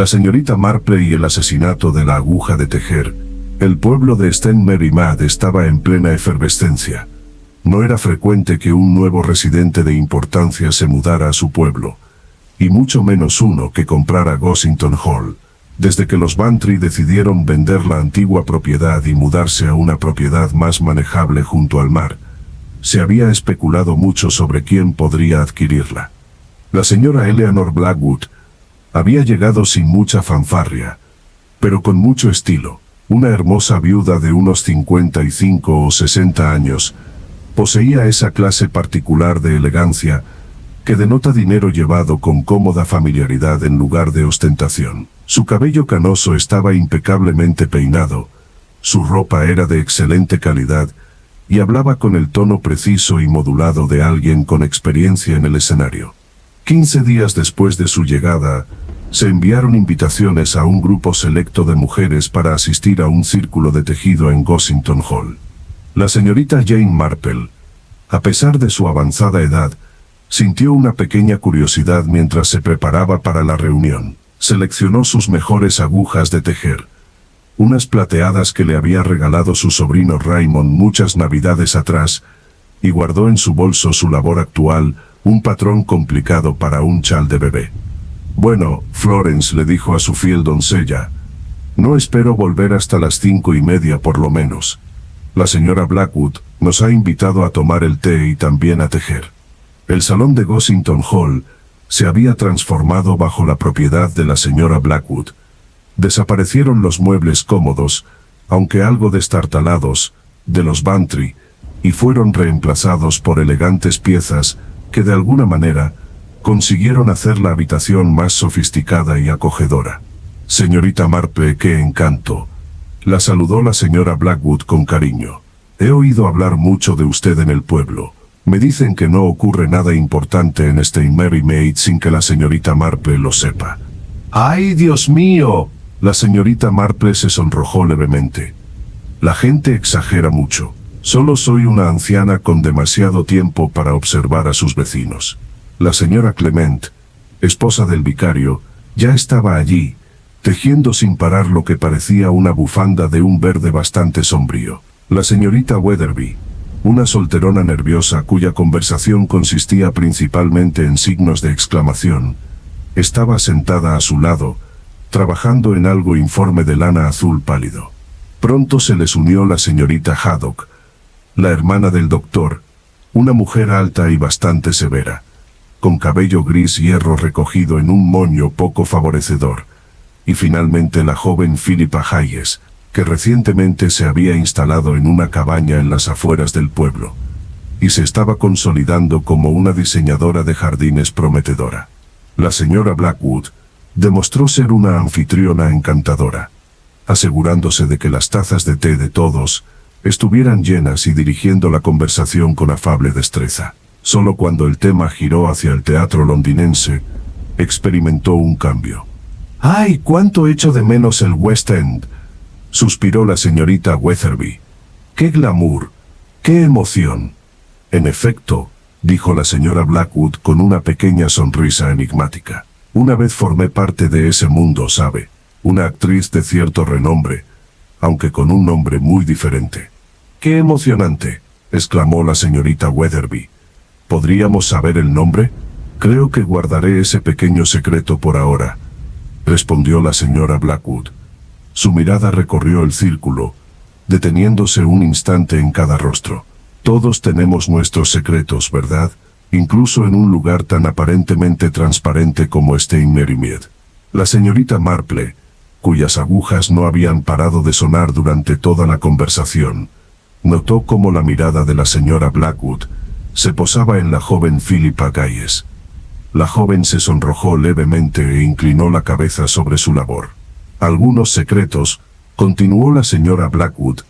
La señorita Marple y el asesinato de la aguja de tejer. El pueblo de Stenmerimad estaba en plena efervescencia. No era frecuente que un nuevo residente de importancia se mudara a su pueblo, y mucho menos uno que comprara Gossington Hall. Desde que los Bantry decidieron vender la antigua propiedad y mudarse a una propiedad más manejable junto al mar, se había especulado mucho sobre quién podría adquirirla. La señora Eleanor Blackwood había llegado sin mucha fanfarria, pero con mucho estilo. Una hermosa viuda de unos 55 o 60 años, poseía esa clase particular de elegancia que denota dinero llevado con cómoda familiaridad en lugar de ostentación. Su cabello canoso estaba impecablemente peinado, su ropa era de excelente calidad, y hablaba con el tono preciso y modulado de alguien con experiencia en el escenario. 15 días después de su llegada, se enviaron invitaciones a un grupo selecto de mujeres para asistir a un círculo de tejido en Gossington Hall. La señorita Jane Marple, a pesar de su avanzada edad, sintió una pequeña curiosidad mientras se preparaba para la reunión. Seleccionó sus mejores agujas de tejer, unas plateadas que le había regalado su sobrino Raymond muchas navidades atrás, y guardó en su bolso su labor actual, un patrón complicado para un chal de bebé. «Bueno, Florence», le dijo a su fiel doncella, «no espero volver hasta las 5:30 por lo menos. La señora Blackwood nos ha invitado a tomar el té y también a tejer». El salón de Gossington Hall se había transformado bajo la propiedad de la señora Blackwood. Desaparecieron los muebles cómodos, aunque algo destartalados, de los Bantry, y fueron reemplazados por elegantes piezas que de alguna manera consiguieron hacer la habitación más sofisticada y acogedora. «Señorita Marple, qué encanto», la saludó la señora Blackwood con cariño. «He oído hablar mucho de usted en el pueblo. Me dicen que no ocurre nada importante en Stenmerimad sin que la señorita Marple lo sepa». «¡Ay, Dios mío!», la señorita Marple se sonrojó levemente. «La gente exagera mucho. Solo soy una anciana con demasiado tiempo para observar a sus vecinos». La señora Clement, esposa del vicario, ya estaba allí, tejiendo sin parar lo que parecía una bufanda de un verde bastante sombrío. La señorita Weatherby, una solterona nerviosa cuya conversación consistía principalmente en signos de exclamación, estaba sentada a su lado, trabajando en algo informe de lana azul pálido. Pronto se les unió la señorita Haddock, la hermana del doctor, una mujer alta y bastante severa, con cabello gris hierro recogido en un moño poco favorecedor, y finalmente la joven Philippa Hayes, que recientemente se había instalado en una cabaña en las afueras del pueblo, y se estaba consolidando como una diseñadora de jardines prometedora. La señora Blackwood demostró ser una anfitriona encantadora, asegurándose de que las tazas de té de todos estuvieran llenas y dirigiendo la conversación con afable destreza. Solo cuando el tema giró hacia el teatro londinense, experimentó un cambio. «¡Ay, cuánto echo de menos el West End!», suspiró la señorita Weatherby. «¡Qué glamour! ¡Qué emoción!». «En efecto», dijo la señora Blackwood con una pequeña sonrisa enigmática. «Una vez formé parte de ese mundo, ¿sabe? Una actriz de cierto renombre, aunque con un nombre muy diferente». «¡Qué emocionante!», exclamó la señorita Weatherby. «¿Podríamos saber el nombre?». «Creo que guardaré ese pequeño secreto por ahora», respondió la señora Blackwood. Su mirada recorrió el círculo, deteniéndose un instante en cada rostro. «Todos tenemos nuestros secretos, ¿verdad? Incluso en un lugar tan aparentemente transparente como Stenmerimad». La señorita Marple, cuyas agujas no habían parado de sonar durante toda la conversación, notó cómo la mirada de la señora Blackwood se posaba en la joven Philippa Hayes. La joven se sonrojó levemente e inclinó la cabeza sobre su labor. «Algunos secretos», continuó la señora Blackwood,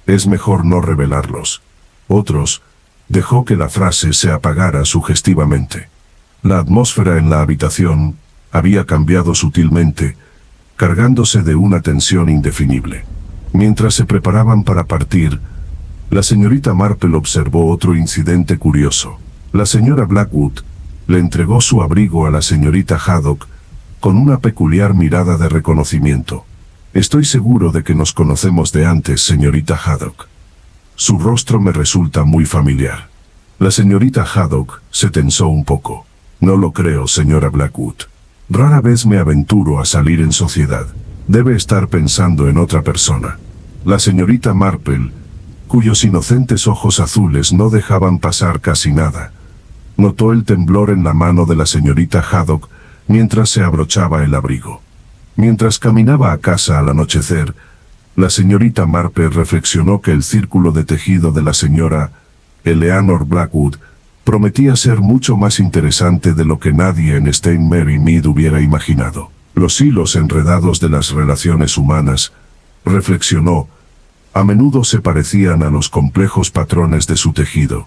«es mejor no revelarlos. Otros», dejó que la frase se apagara sugestivamente. La atmósfera en la habitación había cambiado sutilmente, cargándose de una tensión indefinible. Mientras se preparaban para partir, la señorita Marple observó otro incidente curioso. La señora Blackwood le entregó su abrigo a la señorita Haddock con una peculiar mirada de reconocimiento. Estoy seguro de que nos conocemos de antes, señorita Haddock. Su rostro me resulta muy familiar. La señorita Haddock se tensó un poco. No lo creo, señora Blackwood. Rara vez me aventuro a salir en sociedad. Debe estar pensando en otra persona. La señorita Marple, cuyos inocentes ojos azules no dejaban pasar casi nada, notó el temblor en la mano de la señorita Haddock mientras se abrochaba el abrigo. Mientras caminaba a casa al anochecer, la señorita Marple reflexionó que el círculo de tejido de la señora Eleanor Blackwood prometía ser mucho más interesante de lo que nadie en St. Mary Mead hubiera imaginado. Los hilos enredados de las relaciones humanas, reflexionó, a menudo se parecían a los complejos patrones de su tejido,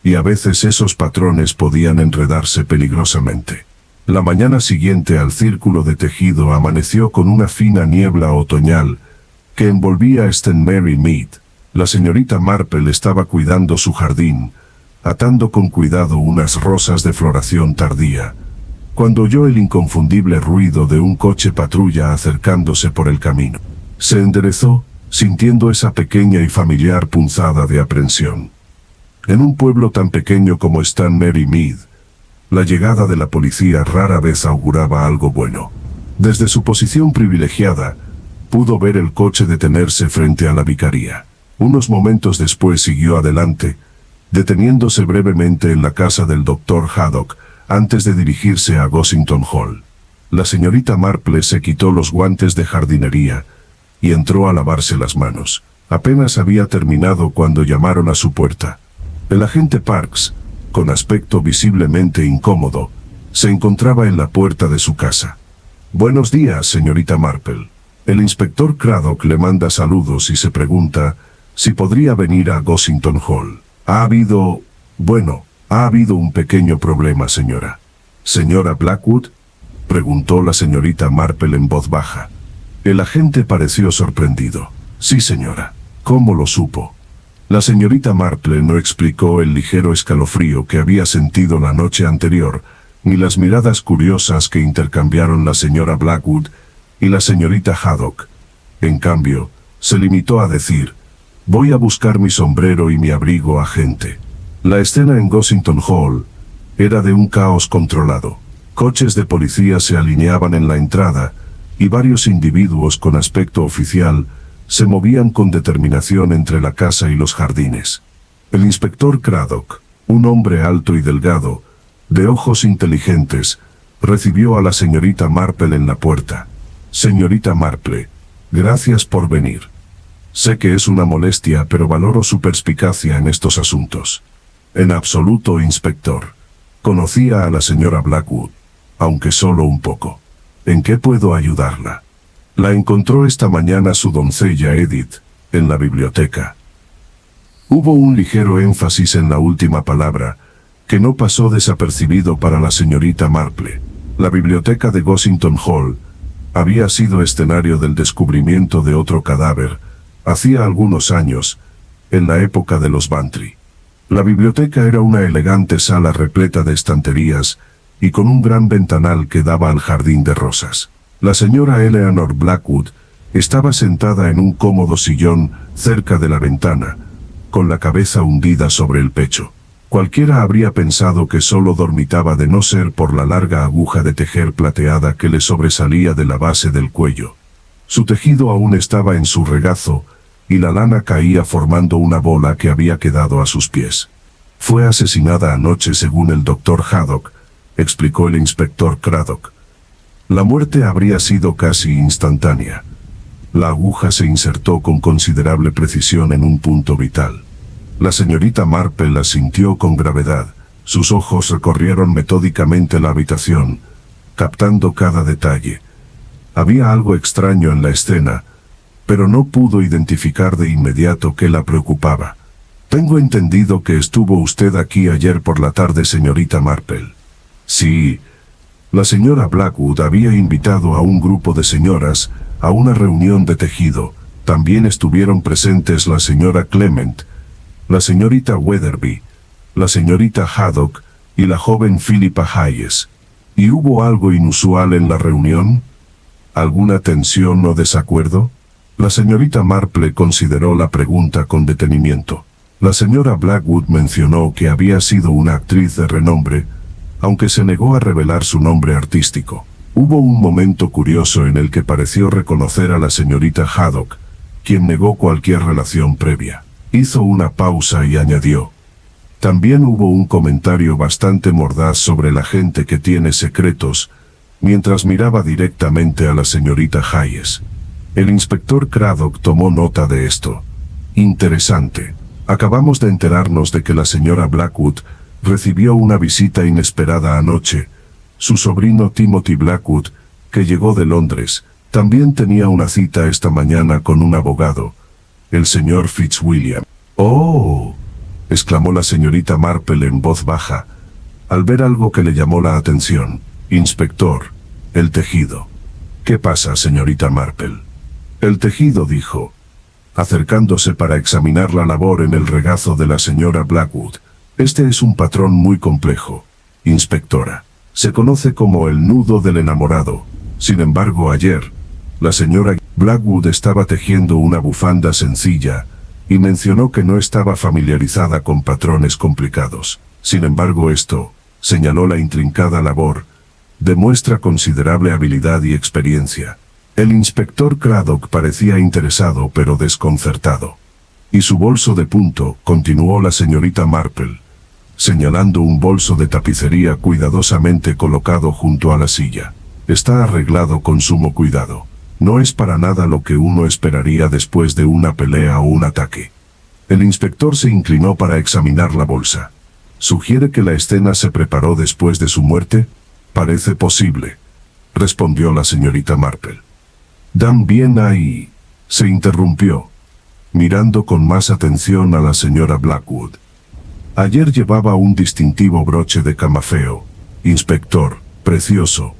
y a veces esos patrones podían enredarse peligrosamente. La mañana siguiente al círculo de tejido amaneció con una fina niebla otoñal que envolvía a St. Mary Mead. La señorita Marple estaba cuidando su jardín, atando con cuidado unas rosas de floración tardía, cuando oyó el inconfundible ruido de un coche patrulla acercándose por el camino. Se enderezó, sintiendo esa pequeña y familiar punzada de aprensión. En un pueblo tan pequeño como St. Mary Mead, la llegada de la policía rara vez auguraba algo bueno. Desde su posición privilegiada, pudo ver el coche detenerse frente a la vicaría. Unos momentos después siguió adelante, deteniéndose brevemente en la casa del doctor Haddock antes de dirigirse a Gossington Hall. La señorita Marple se quitó los guantes de jardinería y entró a lavarse las manos. Apenas había terminado cuando llamaron a su puerta. El agente Parks, con aspecto visiblemente incómodo, se encontraba en la puerta de su casa. «Buenos días, señorita Marple. El inspector Craddock le manda saludos y se pregunta si podría venir a Gossington Hall. Ha habido un pequeño problema, señora». «¿Señora Blackwood?», preguntó la señorita Marple en voz baja. El agente pareció sorprendido. «Sí, señora». «¿Cómo lo supo?». La señorita Marple no explicó el ligero escalofrío que había sentido la noche anterior, ni las miradas curiosas que intercambiaron la señora Blackwood y la señorita Haddock. En cambio, se limitó a decir: «Voy a buscar mi sombrero y mi abrigo, agente». La escena en Gossington Hall era de un caos controlado. Coches de policía se alineaban en la entrada, y varios individuos con aspecto oficial se movían con determinación entre la casa y los jardines. El inspector Craddock, un hombre alto y delgado, de ojos inteligentes, recibió a la señorita Marple en la puerta. «Señorita Marple, gracias por venir. Sé que es una molestia, pero valoro su perspicacia en estos asuntos». «En absoluto, inspector. Conocía a la señora Blackwood, aunque solo un poco. ¿En qué puedo ayudarla?». «La encontró esta mañana su doncella Edith, en la biblioteca». Hubo un ligero énfasis en la última palabra, que no pasó desapercibido para la señorita Marple. La biblioteca de Gossington Hall había sido escenario del descubrimiento de otro cadáver, hacía algunos años, en la época de los Bantry. La biblioteca era una elegante sala repleta de estanterías y con un gran ventanal que daba al jardín de rosas. La señora Eleanor Blackwood estaba sentada en un cómodo sillón cerca de la ventana, con la cabeza hundida sobre el pecho. Cualquiera habría pensado que solo dormitaba de no ser por la larga aguja de tejer plateada que le sobresalía de la base del cuello. Su tejido aún estaba en su regazo, y la lana caía formando una bola que había quedado a sus pies. «Fue asesinada anoche según el doctor Haddock», explicó el inspector Craddock. «La muerte habría sido casi instantánea. La aguja se insertó con considerable precisión en un punto vital». La señorita Marple asintió con gravedad. Sus ojos recorrieron metódicamente la habitación, captando cada detalle. Había algo extraño en la escena, pero no pudo identificar de inmediato qué la preocupaba. «Tengo entendido que estuvo usted aquí ayer por la tarde, señorita Marple». «Sí». La señora Blackwood había invitado a un grupo de señoras a una reunión de tejido. También estuvieron presentes la señora Clement, la señorita Weatherby, la señorita Haddock y la joven Philippa Hayes. ¿Y hubo algo inusual en la reunión? ¿Alguna tensión o desacuerdo? La señorita Marple consideró la pregunta con detenimiento. La señora Blackwood mencionó que había sido una actriz de renombre, aunque se negó a revelar su nombre artístico. Hubo un momento curioso en el que pareció reconocer a la señorita Haddock, quien negó cualquier relación previa. Hizo una pausa y añadió: también hubo un comentario bastante mordaz sobre la gente que tiene secretos, mientras miraba directamente a la señorita Hayes. El inspector Craddock tomó nota de esto. Interesante. Acabamos de enterarnos de que la señora Blackwood recibió una visita inesperada anoche. Su sobrino Timothy Blackwood, que llegó de Londres, también tenía una cita esta mañana con un abogado, el señor Fitzwilliam. ¡Oh!, exclamó la señorita Marple en voz baja, al ver algo que le llamó la atención. Inspector, el tejido. ¿Qué pasa, señorita Marple? El tejido, dijo, acercándose para examinar la labor en el regazo de la señora Blackwood. Este es un patrón muy complejo, inspectora. Se conoce como el nudo del enamorado. Sin embargo, ayer, la señora Blackwood estaba tejiendo una bufanda sencilla y mencionó que no estaba familiarizada con patrones complicados. Sin embargo, esto, señaló la intrincada labor, demuestra considerable habilidad y experiencia. El inspector Craddock parecía interesado pero desconcertado. Y su bolso de punto, continuó la señorita Marple, señalando un bolso de tapicería cuidadosamente colocado junto a la silla. Está arreglado con sumo cuidado. No es para nada lo que uno esperaría después de una pelea o un ataque. El inspector se inclinó para examinar la bolsa. ¿Sugiere que la escena se preparó después de su muerte? Parece posible, respondió la señorita Marple. Dan bien ahí, se interrumpió, mirando con más atención a la señora Blackwood. Ayer llevaba un distintivo broche de camafeo, inspector, precioso,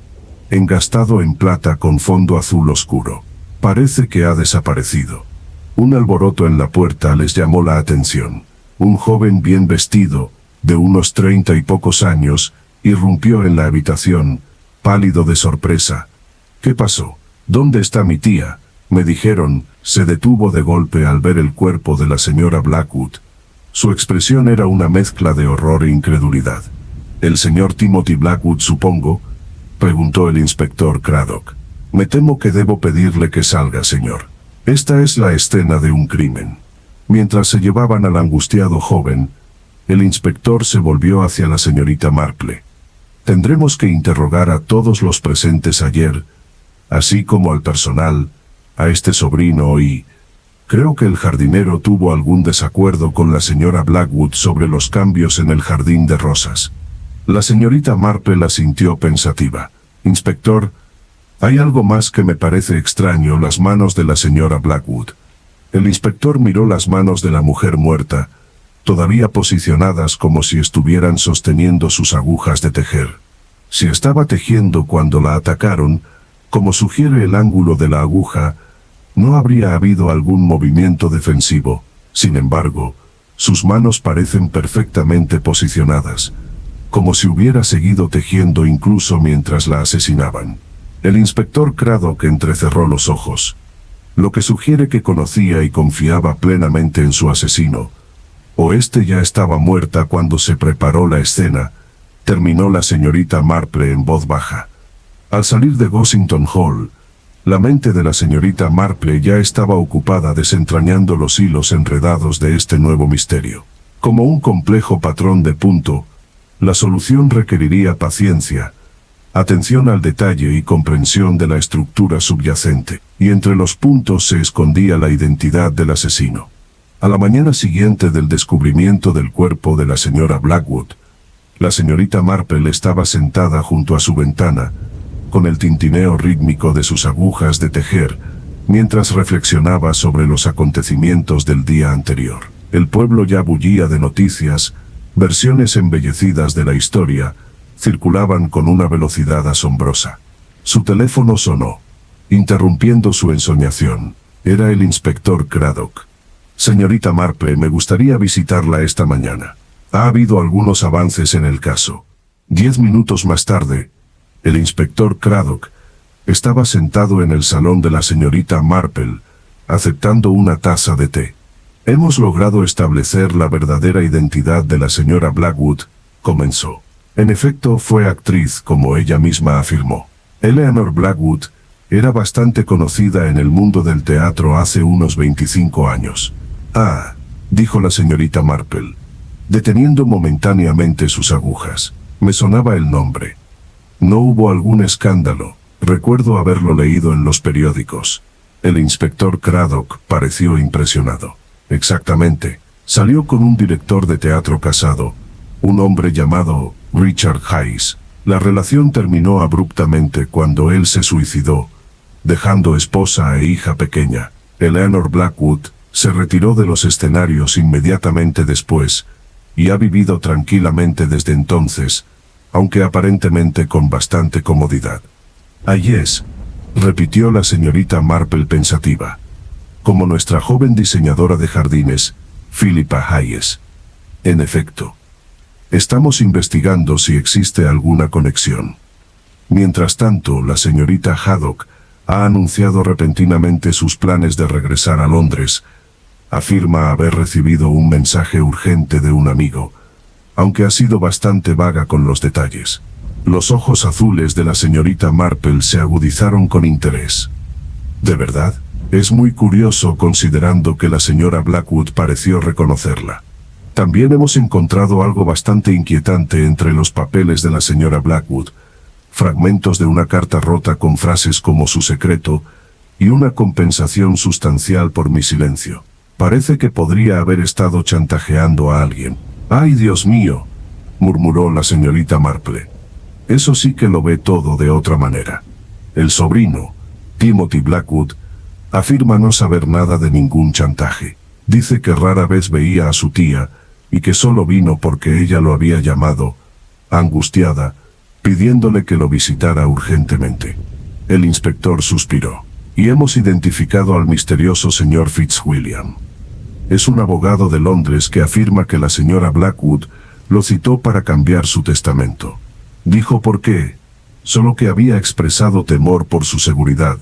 engastado en plata con fondo azul oscuro. Parece que ha desaparecido. Un alboroto en la puerta les llamó la atención. Un joven bien vestido, de unos 30 y pocos años, irrumpió en la habitación, pálido de sorpresa. ¿Qué pasó? ¿Dónde está mi tía?, me dijeron. Se detuvo de golpe al ver el cuerpo de la señora Blackwood. Su expresión era una mezcla de horror e incredulidad. ¿El señor Timothy Blackwood, supongo?, preguntó el inspector Craddock. Me temo que debo pedirle que salga, señor. Esta es la escena de un crimen. Mientras se llevaban al angustiado joven, el inspector se volvió hacia la señorita Marple. Tendremos que interrogar a todos los presentes ayer, así como al personal, a este sobrino y... Creo que el jardinero tuvo algún desacuerdo con la señora Blackwood sobre los cambios en el jardín de rosas. La señorita Marple asintió pensativa. Inspector, hay algo más que me parece extraño: las manos de la señora Blackwood. El inspector miró las manos de la mujer muerta, todavía posicionadas como si estuvieran sosteniendo sus agujas de tejer. Si estaba tejiendo cuando la atacaron, como sugiere el ángulo de la aguja, no habría habido algún movimiento defensivo. Sin embargo, sus manos parecen perfectamente posicionadas, como si hubiera seguido tejiendo incluso mientras la asesinaban. El inspector Craddock entrecerró los ojos, lo que sugiere que conocía y confiaba plenamente en su asesino. O este ya estaba muerta cuando se preparó la escena, terminó la señorita Marple en voz baja. Al salir de Gossington Hall, la mente de la señorita Marple ya estaba ocupada desentrañando los hilos enredados de este nuevo misterio. Como un complejo patrón de punto, la solución requeriría paciencia, atención al detalle y comprensión de la estructura subyacente, y entre los puntos se escondía la identidad del asesino. A la mañana siguiente del descubrimiento del cuerpo de la señora Blackwood, la señorita Marple estaba sentada junto a su ventana, con el tintineo rítmico de sus agujas de tejer, mientras reflexionaba sobre los acontecimientos del día anterior. El pueblo ya bullía de noticias, versiones embellecidas de la historia, circulaban con una velocidad asombrosa. Su teléfono sonó, interrumpiendo su ensoñación. Era el inspector Craddock. Señorita Marple, me gustaría visitarla esta mañana. Ha habido algunos avances en el caso. 10 minutos más tarde, El inspector Craddock estaba sentado en el salón de la señorita Marple, aceptando una taza de té. Hemos logrado establecer la verdadera identidad de la señora Blackwood, comenzó. En efecto, fue actriz, como ella misma afirmó. Eleanor Blackwood era bastante conocida en el mundo del teatro hace unos 25 años. Ah, dijo la señorita Marple, deteniendo momentáneamente sus agujas. Me sonaba el nombre. No hubo algún escándalo. Recuerdo haberlo leído en los periódicos. El inspector Craddock pareció impresionado. Exactamente. Salió con un director de teatro casado, un hombre llamado Richard Hayes. La relación terminó abruptamente cuando él se suicidó, dejando esposa e hija pequeña. Eleanor Blackwood se retiró de los escenarios inmediatamente después, y ha vivido tranquilamente desde entonces, aunque aparentemente con bastante comodidad. Hayes, repitió la señorita Marple pensativa, como nuestra joven diseñadora de jardines, Philippa Hayes. En efecto, estamos investigando si existe alguna conexión. Mientras tanto, la señorita Haddock ha anunciado repentinamente sus planes de regresar a Londres. Afirma haber recibido un mensaje urgente de un amigo, aunque ha sido bastante vaga con los detalles. Los ojos azules de la señorita Marple se agudizaron con interés. ¿De verdad? Es muy curioso considerando que la señora Blackwood pareció reconocerla. También hemos encontrado algo bastante inquietante entre los papeles de la señora Blackwood, fragmentos de una carta rota con frases como su secreto, y una compensación sustancial por mi silencio. Parece que podría haber estado chantajeando a alguien. ¡Ay, Dios mío!, murmuró la señorita Marple. Eso sí que lo ve todo de otra manera. El sobrino, Timothy Blackwood, afirma no saber nada de ningún chantaje. Dice que rara vez veía a su tía, y que solo vino porque ella lo había llamado, angustiada, pidiéndole que lo visitara urgentemente. El inspector suspiró. Y hemos identificado al misterioso señor Fitzwilliam. Es un abogado de Londres que afirma que la señora Blackwood lo citó para cambiar su testamento. Dijo por qué, solo que había expresado temor por su seguridad,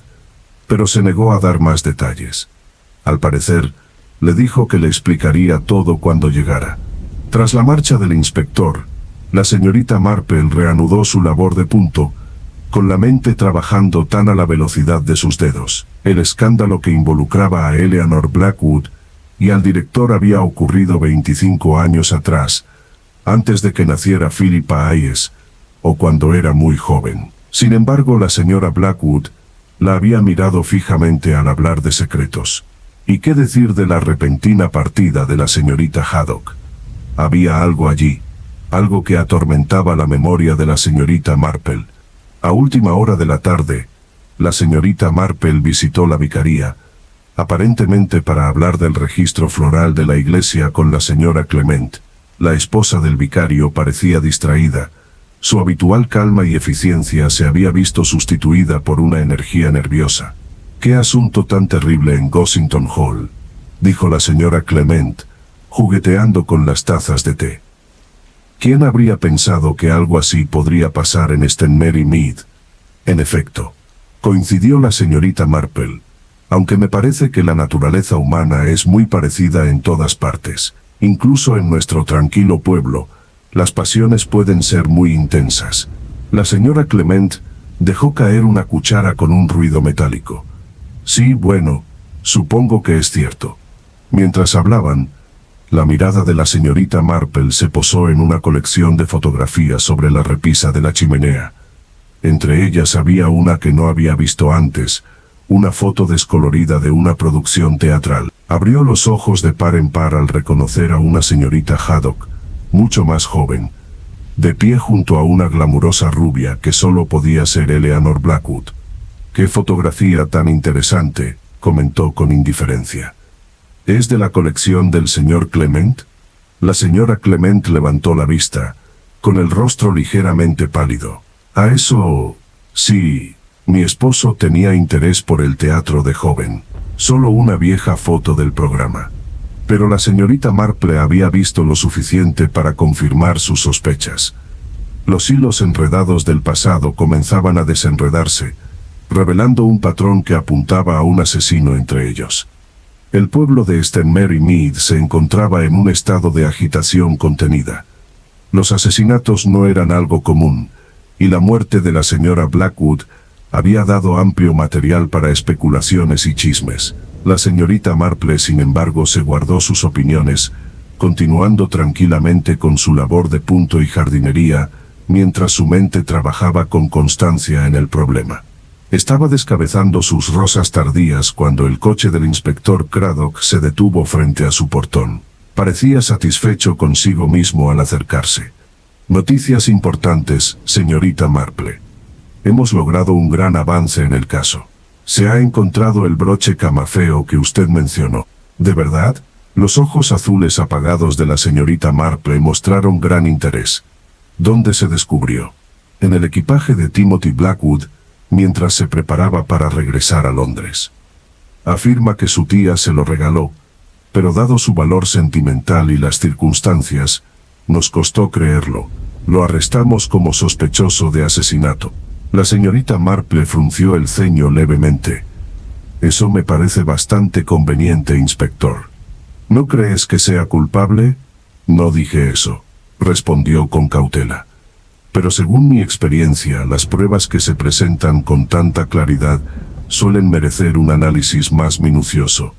pero se negó a dar más detalles. Al parecer, le dijo que le explicaría todo cuando llegara. Tras la marcha del inspector, la señorita Marple reanudó su labor de punto, con la mente trabajando tan a la velocidad de sus dedos. El escándalo que involucraba a Eleanor Blackwood y al director había ocurrido 25 años atrás, antes de que naciera Philippa Hayes, o cuando era muy joven. Sin embargo, la señora Blackwood la había mirado fijamente al hablar de secretos. ¿Y qué decir de la repentina partida de la señorita Haddock? Había algo allí, algo que atormentaba la memoria de la señorita Marple. A última hora de la tarde, la señorita Marple visitó la vicaría, aparentemente para hablar del registro floral de la iglesia con la señora Clement. La esposa del vicario parecía distraída. Su habitual calma y eficiencia se había visto sustituida por una energía nerviosa. «¿Qué asunto tan terrible en Gossington Hall?», dijo la señora Clement, jugueteando con las tazas de té. ¿Quién habría pensado que algo así podría pasar en St. Mary Mead? En efecto, coincidió la señorita Marple, aunque me parece que la naturaleza humana es muy parecida en todas partes. Incluso en nuestro tranquilo pueblo, las pasiones pueden ser muy intensas. La señora Clement dejó caer una cuchara con un ruido metálico. Sí, bueno, supongo que es cierto. Mientras hablaban, la mirada de la señorita Marple se posó en una colección de fotografías sobre la repisa de la chimenea. Entre ellas había una que no había visto antes, una foto descolorida de una producción teatral. Abrió los ojos de par en par al reconocer a una señorita Haddock, mucho más joven, de pie junto a una glamurosa rubia que solo podía ser Eleanor Blackwood. «¡Qué fotografía tan interesante!», comentó con indiferencia. «¿Es de la colección del señor Clement?». La señora Clement levantó la vista, con el rostro ligeramente pálido. «¿A eso? Sí, mi esposo tenía interés por el teatro de joven. Solo una vieja foto del programa». Pero la señorita Marple había visto lo suficiente para confirmar sus sospechas. Los hilos enredados del pasado comenzaban a desenredarse, revelando un patrón que apuntaba a un asesino entre ellos. El pueblo de St. Mary Mead se encontraba en un estado de agitación contenida. Los asesinatos no eran algo común, y la muerte de la señora Blackwood había dado amplio material para especulaciones y chismes. La señorita Marple, sin embargo, se guardó sus opiniones, continuando tranquilamente con su labor de punto y jardinería, mientras su mente trabajaba con constancia en el problema. Estaba descabezando sus rosas tardías cuando el coche del inspector Craddock se detuvo frente a su portón. Parecía satisfecho consigo mismo al acercarse. Noticias importantes, señorita Marple. Hemos logrado un gran avance en el caso. Se ha encontrado el broche camafeo que usted mencionó. ¿De verdad? Los ojos azules apagados de la señorita Marple mostraron gran interés. ¿Dónde se descubrió? En el equipaje de Timothy Blackwood, mientras se preparaba para regresar a Londres. Afirma que su tía se lo regaló, pero dado su valor sentimental y las circunstancias, nos costó creerlo. Lo arrestamos como sospechoso de asesinato. La señorita Marple frunció el ceño levemente. Eso me parece bastante conveniente, inspector. ¿No crees que sea culpable? No dije eso, respondió con cautela. Pero según mi experiencia, las pruebas que se presentan con tanta claridad suelen merecer un análisis más minucioso.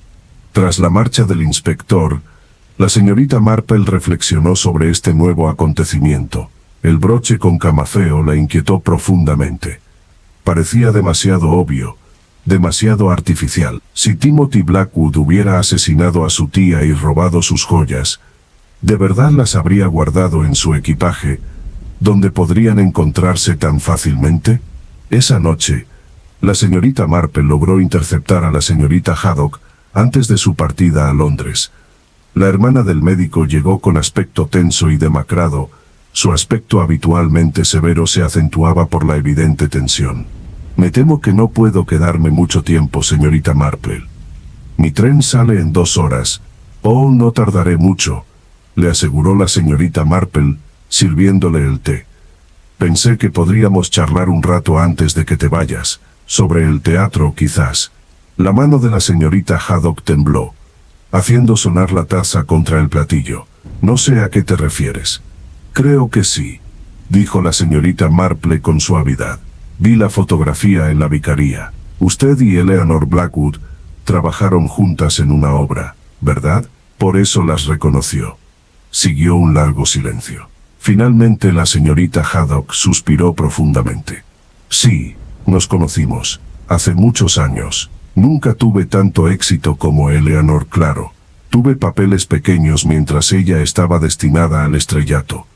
Tras la marcha del inspector, la señorita Marple reflexionó sobre este nuevo acontecimiento. El broche con camafeo la inquietó profundamente. Parecía demasiado obvio, demasiado artificial. Si Timothy Blackwood hubiera asesinado a su tía y robado sus joyas, ¿de verdad las habría guardado en su equipaje, donde podrían encontrarse tan fácilmente? Esa noche, la señorita Marple logró interceptar a la señorita Haddock antes de su partida a Londres. La hermana del médico llegó con aspecto tenso y demacrado. Su aspecto habitualmente severo se acentuaba por la evidente tensión. Me temo que no puedo quedarme mucho tiempo, señorita Marple. Mi tren sale en 2 horas. Oh, no tardaré mucho, le aseguró la señorita Marple, sirviéndole el té. Pensé que podríamos charlar un rato antes de que te vayas, sobre el teatro quizás. La mano de la señorita Haddock tembló, haciendo sonar la taza contra el platillo. No sé a qué te refieres. Creo que sí, dijo la señorita Marple con suavidad. Vi la fotografía en la vicaría. Usted y Eleanor Blackwood trabajaron juntas en una obra, ¿verdad? Por eso las reconoció. Siguió un largo silencio. Finalmente la señorita Haddock suspiró profundamente. Sí, nos conocimos, hace muchos años. Nunca tuve tanto éxito como Eleanor, claro. Tuve papeles pequeños mientras ella estaba destinada al estrellato.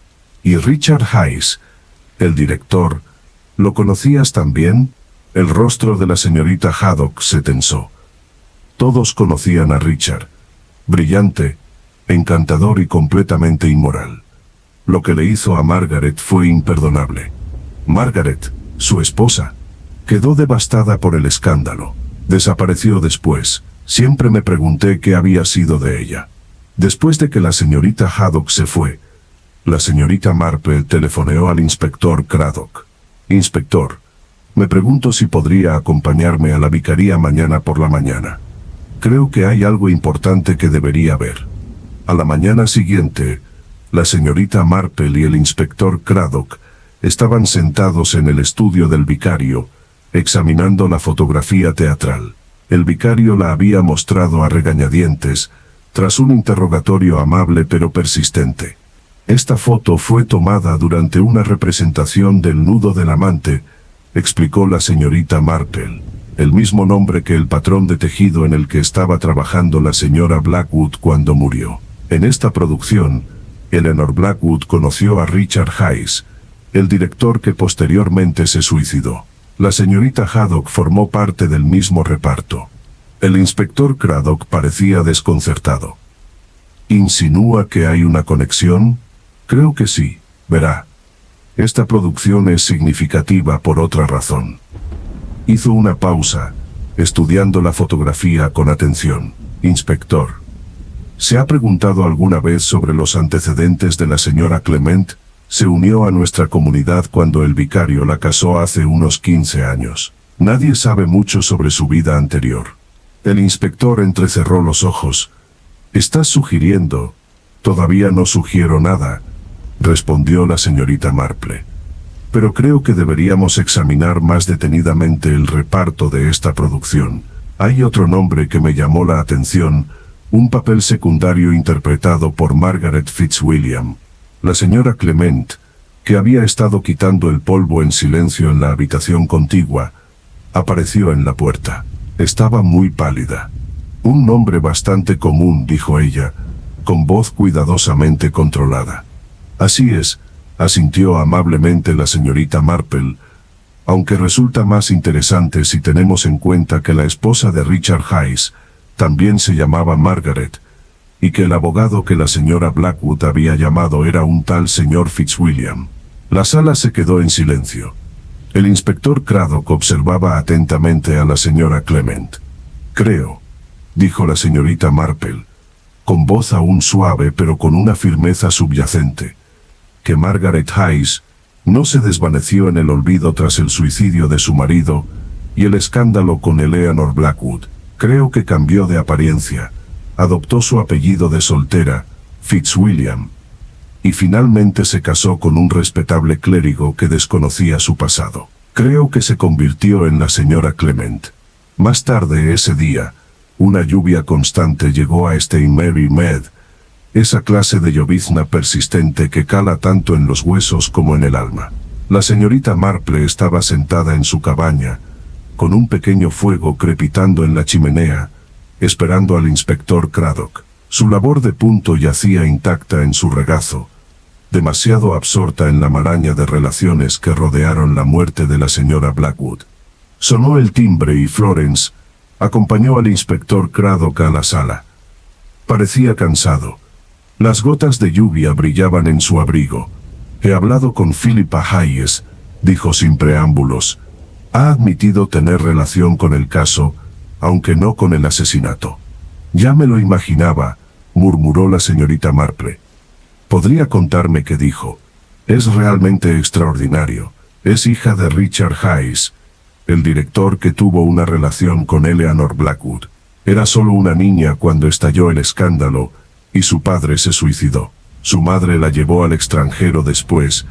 ¿Y Richard Hayes, el director, lo conocías también? El rostro de la señorita Haddock se tensó. Todos conocían a Richard. Brillante, encantador y completamente inmoral. Lo que le hizo a Margaret fue imperdonable. Margaret, su esposa, quedó devastada por el escándalo. Desapareció después. Siempre me pregunté qué había sido de ella. Después de que la señorita Haddock se fue, la señorita Marple telefoneó al inspector Craddock. Inspector, me pregunto si podría acompañarme a la vicaría mañana por la mañana. Creo que hay algo importante que debería ver. A la mañana siguiente, la señorita Marple y el inspector Craddock estaban sentados en el estudio del vicario, examinando la fotografía teatral. El vicario la había mostrado a regañadientes, tras un interrogatorio amable pero persistente. Esta foto fue tomada durante una representación del nudo del amante, explicó la señorita Marple, el mismo nombre que el patrón de tejido en el que estaba trabajando la señora Blackwood cuando murió. En esta producción, Eleanor Blackwood conoció a Richard Hayes, el director que posteriormente se suicidó. La señorita Haddock formó parte del mismo reparto. El inspector Craddock parecía desconcertado. ¿Insinúa que hay una conexión? Creo que sí, verá. Esta producción es significativa por otra razón. Hizo una pausa, estudiando la fotografía con atención. Inspector, ¿se ha preguntado alguna vez sobre los antecedentes de la señora Clement? Se unió a nuestra comunidad cuando el vicario la casó hace unos 15 años. Nadie sabe mucho sobre su vida anterior. El inspector entrecerró los ojos. ¿Estás sugiriendo? Todavía no sugiero nada, respondió la señorita Marple. Pero creo que deberíamos examinar más detenidamente el reparto de esta producción. Hay otro nombre que me llamó la atención, un papel secundario interpretado por Margaret Fitzwilliam. La señora Clement, que había estado quitando el polvo en silencio en la habitación contigua, apareció en la puerta. Estaba muy pálida. Un nombre bastante común, dijo ella, con voz cuidadosamente controlada. Así es, asintió amablemente la señorita Marple, aunque resulta más interesante si tenemos en cuenta que la esposa de Richard Hayes también se llamaba Margaret, y que el abogado que la señora Blackwood había llamado era un tal señor Fitzwilliam. La sala se quedó en silencio. El inspector Craddock observaba atentamente a la señora Clement. Creo, dijo la señorita Marple, con voz aún suave pero con una firmeza subyacente, que Margaret Hayes no se desvaneció en el olvido tras el suicidio de su marido y el escándalo con Eleanor Blackwood. Creo que cambió de apariencia, adoptó su apellido de soltera, Fitzwilliam, y finalmente se casó con un respetable clérigo que desconocía su pasado. Creo que se convirtió en la señora Clement. Más tarde ese día, una lluvia constante llegó a St. Mary Mead, esa clase de llovizna persistente que cala tanto en los huesos como en el alma. La señorita Marple estaba sentada en su cabaña, con un pequeño fuego crepitando en la chimenea, esperando al inspector Craddock. Su labor de punto yacía intacta en su regazo, demasiado absorta en la maraña de relaciones que rodearon la muerte de la señora Blackwood. Sonó el timbre y Florence acompañó al inspector Craddock a la sala. Parecía cansado. Las gotas de lluvia brillaban en su abrigo. He hablado con Philippa Hayes, dijo sin preámbulos. Ha admitido tener relación con el caso, aunque no con el asesinato. Ya me lo imaginaba, murmuró la señorita Marple. ¿Podría contarme qué dijo? Es realmente extraordinario. Es hija de Richard Hayes, el director que tuvo una relación con Eleanor Blackwood. Era solo una niña cuando estalló el escándalo, y su padre se suicidó. Su madre la llevó al extranjero después,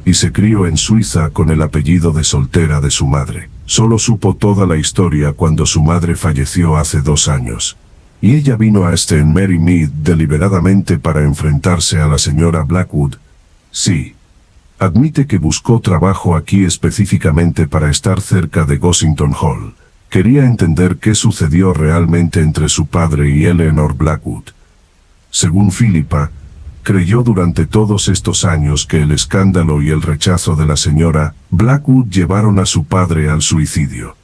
y se crió en Suiza con el apellido de soltera de su madre. Solo supo toda la historia cuando su madre falleció hace 2 años. Y ella vino a St. Mary Mead deliberadamente para enfrentarse a la señora Blackwood. Sí. Admite que buscó trabajo aquí específicamente para estar cerca de Gossington Hall. Quería entender qué sucedió realmente entre su padre y Eleanor Blackwood. Según Philippa, creyó durante todos estos años que el escándalo y el rechazo de la señora Blackwood llevaron a su padre al suicidio.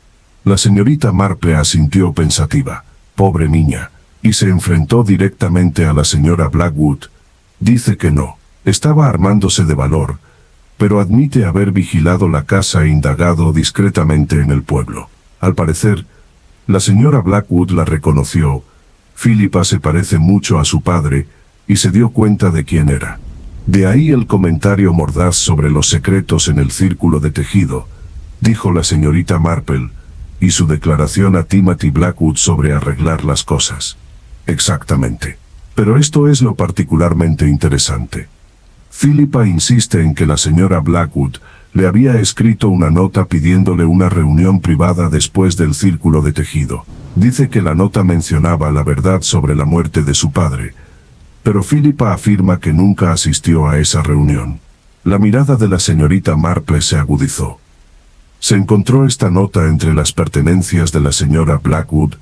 La señorita Marple asintió pensativa. Pobre niña, y se enfrentó directamente a la señora Blackwood. Dice que no. Estaba armándose de valor, pero admite haber vigilado la casa e indagado discretamente en el pueblo. Al parecer, la señora Blackwood la reconoció. Philippa se parece mucho a su padre, y se dio cuenta de quién era. De ahí el comentario mordaz sobre los secretos en el círculo de tejido, dijo la señorita Marple, y su declaración a Timothy Blackwood sobre arreglar las cosas. Exactamente. Pero esto es lo particularmente interesante. Philippa insiste en que la señora Blackwood le había escrito una nota pidiéndole una reunión privada después del círculo de tejido. Dice que la nota mencionaba la verdad sobre la muerte de su padre, pero Philippa afirma que nunca asistió a esa reunión. La mirada de la señorita Marple se agudizó. ¿Se encontró esta nota entre las pertenencias de la señora Blackwood?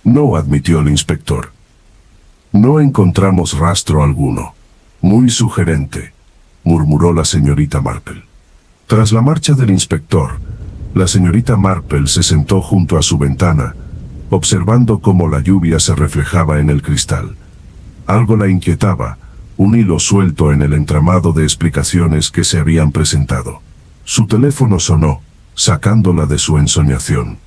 No, admitió el inspector. No encontramos rastro alguno. Muy sugerente, murmuró la señorita Marple. Tras la marcha del inspector, la señorita Marple se sentó junto a su ventana, observando cómo la lluvia se reflejaba en el cristal. Algo la inquietaba, un hilo suelto en el entramado de explicaciones que se habían presentado. Su teléfono sonó, sacándola de su ensoñación.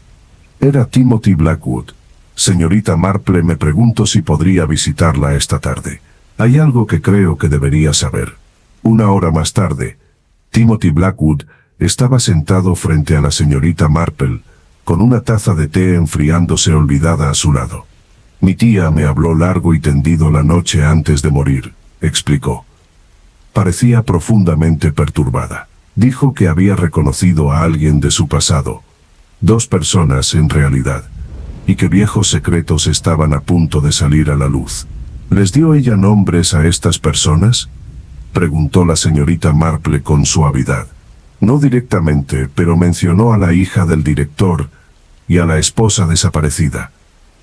Era Timothy Blackwood. Señorita Marple, me pregunto si podría visitarla esta tarde. Hay algo que creo que debería saber. Una hora más tarde, Timothy Blackwood estaba sentado frente a la señorita Marple, con una taza de té enfriándose olvidada a su lado. Mi tía me habló largo y tendido la noche antes de morir, explicó. Parecía profundamente perturbada. Dijo que había reconocido a alguien de su pasado. 2 personas en realidad. Y que viejos secretos estaban a punto de salir a la luz. ¿Les dio ella nombres a estas personas?, preguntó la señorita Marple con suavidad. No directamente, pero mencionó a la hija del director y a la esposa desaparecida.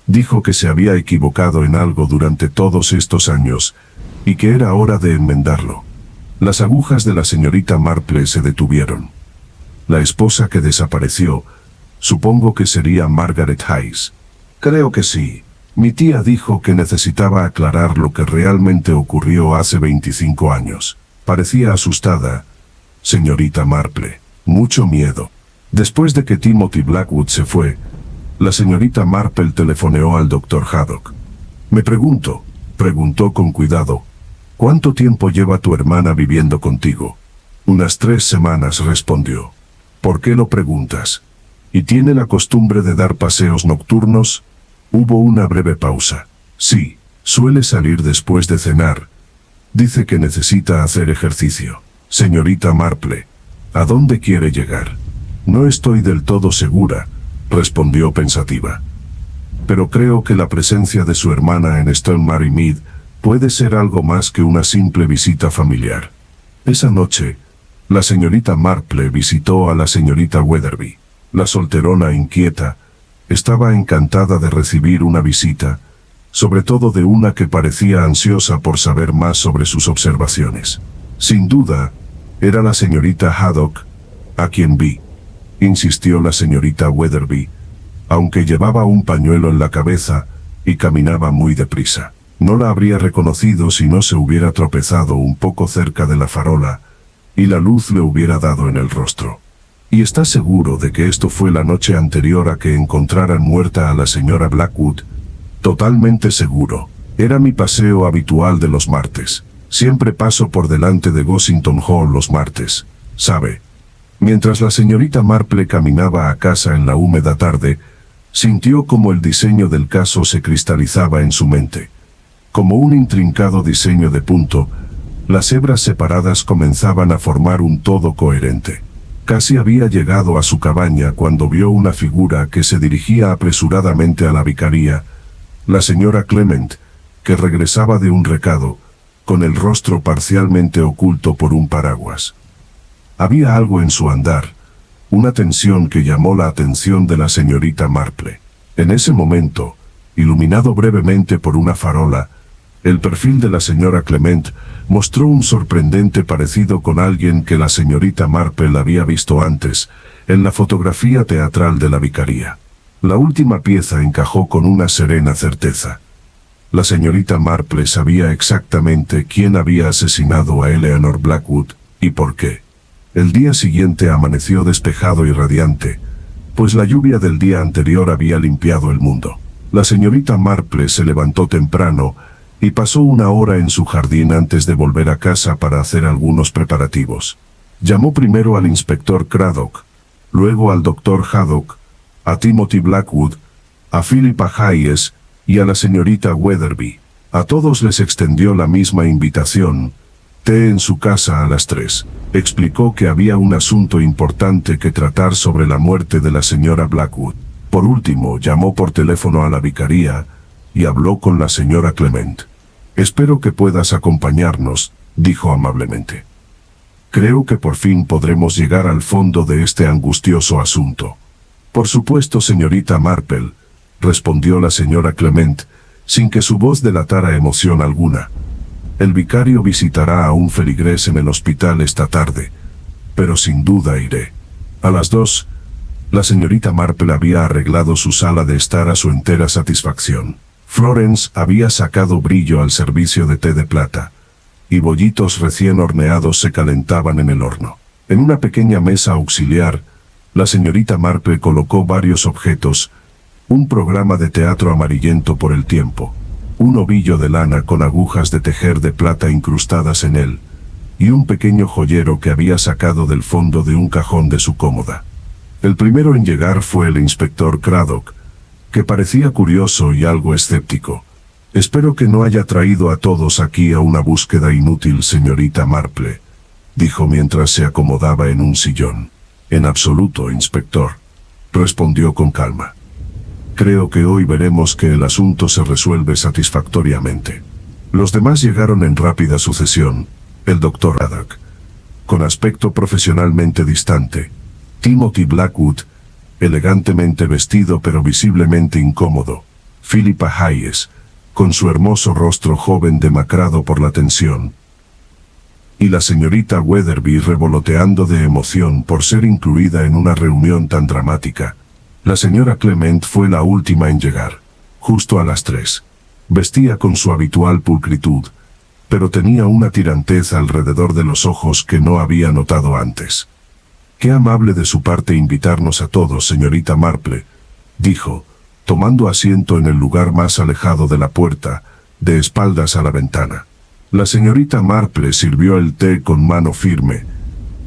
Dijo que se había equivocado en algo durante todos estos años y que era hora de enmendarlo. Las agujas de la señorita Marple se detuvieron. La esposa que desapareció, supongo que sería Margaret Hayes. Creo que sí. Mi tía dijo que necesitaba aclarar lo que realmente ocurrió hace 25 años. Parecía asustada, señorita Marple. Mucho miedo. Después de que Timothy Blackwood se fue, la señorita Marple telefoneó al doctor Haddock. Me preguntó con cuidado, ¿cuánto tiempo lleva tu hermana viviendo contigo? Unas 3 semanas, respondió. ¿Por qué lo preguntas? ¿Y tiene la costumbre de dar paseos nocturnos? Hubo una breve pausa. Sí, suele salir después de cenar. Dice que necesita hacer ejercicio. Señorita Marple, ¿a dónde quiere llegar? No estoy del todo segura, respondió pensativa. Pero creo que la presencia de su hermana en Stone Mary Mead puede ser algo más que una simple visita familiar. Esa noche, la señorita Marple visitó a la señorita Weatherby. La solterona inquieta estaba encantada de recibir una visita, sobre todo de una que parecía ansiosa por saber más sobre sus observaciones. Sin duda, era la señorita Haddock, a quien vi, insistió la señorita Weatherby, aunque llevaba un pañuelo en la cabeza y caminaba muy deprisa. No la habría reconocido si no se hubiera tropezado un poco cerca de la farola y la luz le hubiera dado en el rostro. ¿Y está seguro de que esto fue la noche anterior a que encontraran muerta a la señora Blackwood? Totalmente seguro. Era mi paseo habitual de los martes. Siempre paso por delante de Gossington Hall los martes, ¿sabe? Mientras la señorita Marple caminaba a casa en la húmeda tarde, sintió como el diseño del caso se cristalizaba en su mente. Como un intrincado diseño de punto, las hebras separadas comenzaban a formar un todo coherente. Casi había llegado a su cabaña cuando vio una figura que se dirigía apresuradamente a la vicaría, la señora Clement, que regresaba de un recado, con el rostro parcialmente oculto por un paraguas. Había algo en su andar, una tensión que llamó la atención de la señorita Marple. En ese momento, iluminado brevemente por una farola, el perfil de la señora Clement mostró un sorprendente parecido con alguien que la señorita Marple había visto antes, en la fotografía teatral de la vicaría. La última pieza encajó con una serena certeza. La señorita Marple sabía exactamente quién había asesinado a Eleanor Blackwood, y por qué. El día siguiente amaneció despejado y radiante, pues la lluvia del día anterior había limpiado el mundo. La señorita Marple se levantó temprano y pasó una hora en su jardín antes de volver a casa para hacer algunos preparativos. Llamó primero al inspector Craddock, luego al doctor Haddock, a Timothy Blackwood, a Philippa Hayes y a la señorita Weatherby. A todos les extendió la misma invitación: té en su casa a las 3. Explicó que había un asunto importante que tratar sobre la muerte de la señora Blackwood. Por último, llamó por teléfono a la vicaría y habló con la señora Clement. Espero que puedas acompañarnos, dijo amablemente. Creo que por fin podremos llegar al fondo de este angustioso asunto. Por supuesto, señorita Marple, respondió la señora Clement, sin que su voz delatara emoción alguna. El vicario visitará a un feligrés en el hospital esta tarde, pero sin duda iré. A las 2, la señorita Marple había arreglado su sala de estar a su entera satisfacción. Florence había sacado brillo al servicio de té de plata, y bollitos recién horneados se calentaban en el horno. En una pequeña mesa auxiliar, la señorita Marple colocó varios objetos: un programa de teatro amarillento por el tiempo, un ovillo de lana con agujas de tejer de plata incrustadas en él, y un pequeño joyero que había sacado del fondo de un cajón de su cómoda. El primero en llegar fue el inspector Craddock, que parecía curioso y algo escéptico. «Espero que no haya traído a todos aquí a una búsqueda inútil, señorita Marple», dijo mientras se acomodaba en un sillón. «En absoluto, inspector», respondió con calma. «Creo que hoy veremos que el asunto se resuelve satisfactoriamente». Los demás llegaron en rápida sucesión. El doctor Craddock, con aspecto profesionalmente distante; Timothy Blackwood, elegantemente vestido pero visiblemente incómodo; Philippa Hayes, con su hermoso rostro joven demacrado por la tensión; y la señorita Weatherby revoloteando de emoción por ser incluida en una reunión tan dramática. La señora Clement fue la última en llegar, justo a las 3. Vestía con su habitual pulcritud, pero tenía una tirantez alrededor de los ojos que no había notado antes. «Qué amable de su parte invitarnos a todos, señorita Marple», dijo, tomando asiento en el lugar más alejado de la puerta, de espaldas a la ventana. La señorita Marple sirvió el té con mano firme,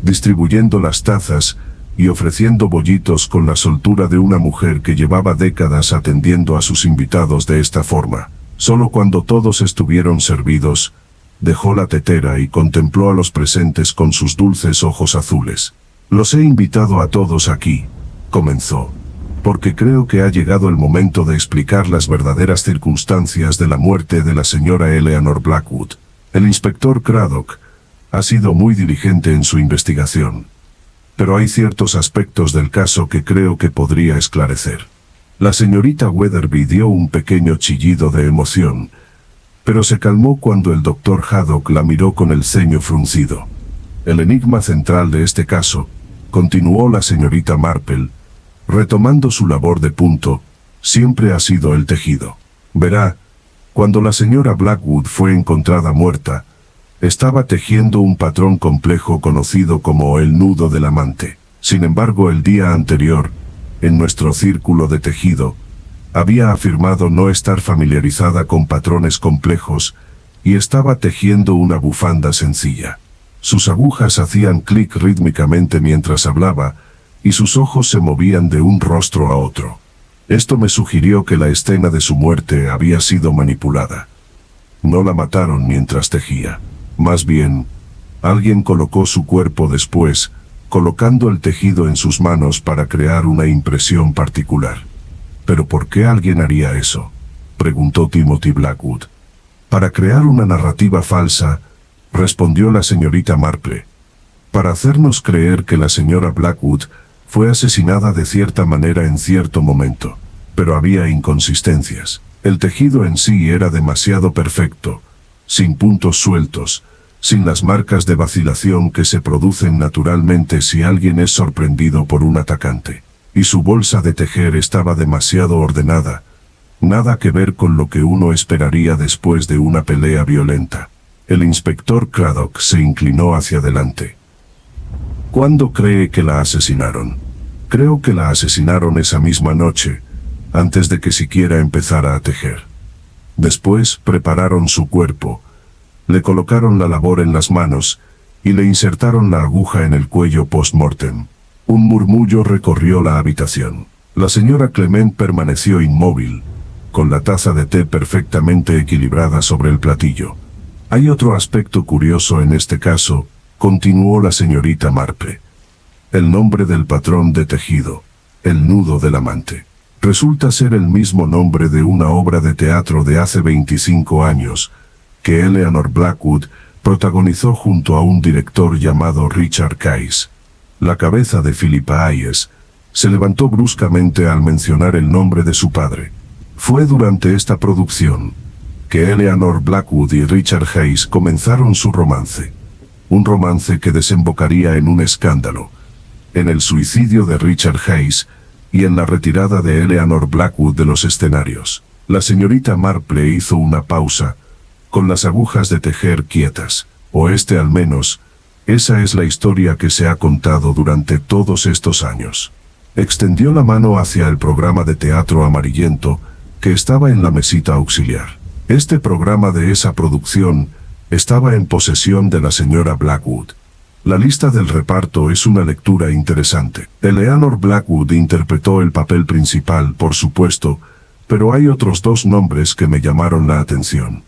distribuyendo las tazas y ofreciendo bollitos con la soltura de una mujer que llevaba décadas atendiendo a sus invitados de esta forma. Solo cuando todos estuvieron servidos, dejó la tetera y contempló a los presentes con sus dulces ojos azules. «Los he invitado a todos aquí», comenzó, «porque creo que ha llegado el momento de explicar las verdaderas circunstancias de la muerte de la señora Eleanor Blackwood. El inspector Craddock ha sido muy diligente en su investigación, pero hay ciertos aspectos del caso que creo que podría esclarecer». La señorita Weatherby dio un pequeño chillido de emoción, pero se calmó cuando el doctor Haddock la miró con el ceño fruncido. «El enigma central de este caso», continuó la señorita Marple, retomando su labor de punto, «siempre ha sido el tejido. Verá, cuando la señora Blackwood fue encontrada muerta, estaba tejiendo un patrón complejo conocido como el nudo del amante. Sin embargo, el día anterior, en nuestro círculo de tejido, había afirmado no estar familiarizada con patrones complejos y estaba tejiendo una bufanda sencilla. Sus agujas hacían clic rítmicamente mientras hablaba y sus ojos se movían de un rostro a otro. Esto me sugirió que la escena de su muerte había sido manipulada. No la mataron mientras tejía. Más bien, alguien colocó su cuerpo después, colocando el tejido en sus manos para crear una impresión particular». «¿Pero por qué alguien haría eso?», preguntó Timothy Blackwood. «Para crear una narrativa falsa», respondió la señorita Marple. «Para hacernos creer que la señora Blackwood fue asesinada de cierta manera en cierto momento. Pero había inconsistencias. El tejido en sí era demasiado perfecto, sin puntos sueltos, sin las marcas de vacilación que se producen naturalmente si alguien es sorprendido por un atacante. Y su bolsa de tejer estaba demasiado ordenada, nada que ver con lo que uno esperaría después de una pelea violenta». El inspector Craddock se inclinó hacia adelante. «¿Cuándo cree que la asesinaron?». «Creo que la asesinaron esa misma noche, antes de que siquiera empezara a tejer. Después prepararon su cuerpo, le colocaron la labor en las manos y le insertaron la aguja en el cuello post-mortem». Un murmullo recorrió la habitación. La señora Clement permaneció inmóvil, con la taza de té perfectamente equilibrada sobre el platillo. «Hay otro aspecto curioso en este caso», continuó la señorita Marple. «El nombre del patrón de tejido, el nudo del amante, resulta ser el mismo nombre de una obra de teatro de hace 25 años, que Eleanor Blackwood protagonizó junto a un director llamado Richard Case». La cabeza de Philippa Hayes se levantó bruscamente al mencionar el nombre de su padre. Fue durante esta producción que Eleanor Blackwood y Richard Hayes comenzaron su romance. Un romance que desembocaría en un escándalo, en el suicidio de Richard Hayes y en la retirada de Eleanor Blackwood de los escenarios. La señorita Marple hizo una pausa, con las agujas de tejer quietas. Al menos, esa es la historia que se ha contado durante todos estos años. Extendió la mano hacia el programa de teatro amarillento que estaba en la mesita auxiliar. Este programa de esa producción estaba en posesión de la señora Blackwood. La lista del reparto es una lectura interesante. Eleanor Blackwood interpretó el papel principal, por supuesto, pero hay otros dos nombres que me llamaron la atención.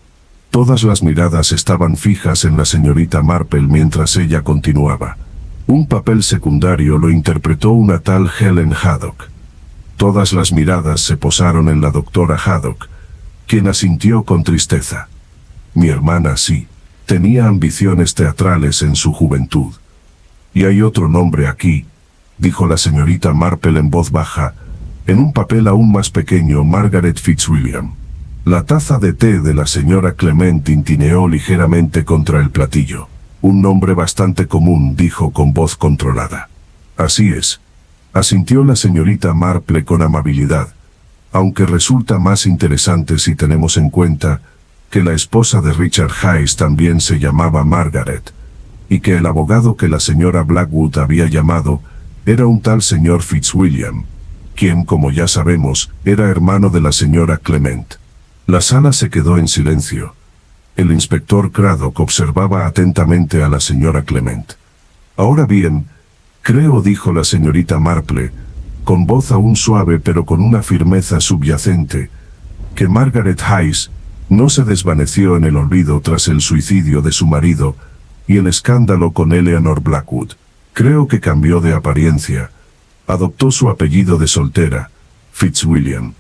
Todas las miradas estaban fijas en la señorita Marple mientras ella continuaba. Un papel secundario lo interpretó una tal Helen Haddock. Todas las miradas se posaron en la doctora Haddock, quien asintió con tristeza. Mi hermana sí, tenía ambiciones teatrales en su juventud. Y hay otro nombre aquí, dijo la señorita Marple en voz baja, en un papel aún más pequeño, Margaret Fitzwilliam. La taza de té de la señora Clement tintineó ligeramente contra el platillo. Un nombre bastante común, dijo con voz controlada. Así es, asintió la señorita Marple con amabilidad, aunque resulta más interesante si tenemos en cuenta que la esposa de Richard Hayes también se llamaba Margaret, y que el abogado que la señora Blackwood había llamado era un tal señor Fitzwilliam, quien, como ya sabemos, era hermano de la señora Clement. La sala se quedó en silencio. El inspector Craddock observaba atentamente a la señora Clement. Ahora bien, creo, dijo la señorita Marple, con voz aún suave pero con una firmeza subyacente, que Margaret Hayes no se desvaneció en el olvido tras el suicidio de su marido y el escándalo con Eleanor Blackwood. Creo que cambió de apariencia, adoptó su apellido de soltera, Fitzwilliam,